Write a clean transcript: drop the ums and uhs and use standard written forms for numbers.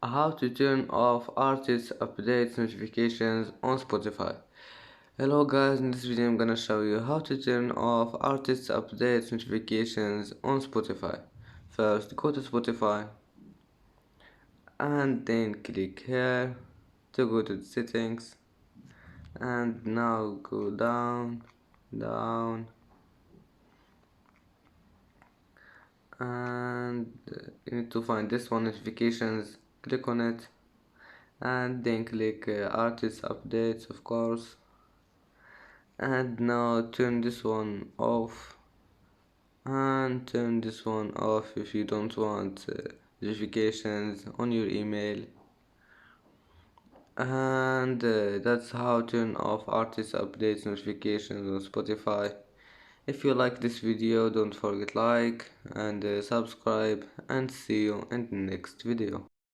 How to turn off artist updates notifications on Spotify. Hello guys, in this video I'm gonna show you how to turn off artist updates notifications on Spotify. First go to Spotify and then click here to go to the settings, and now go down and you need to find this one, notifications. Click on it and then click artist updates, of course, and now turn this one off, and turn this one off if you don't want notifications on your email. And that's how to turn off artist updates notifications on Spotify. If you like this video, don't forget like and subscribe, and see you in the next video.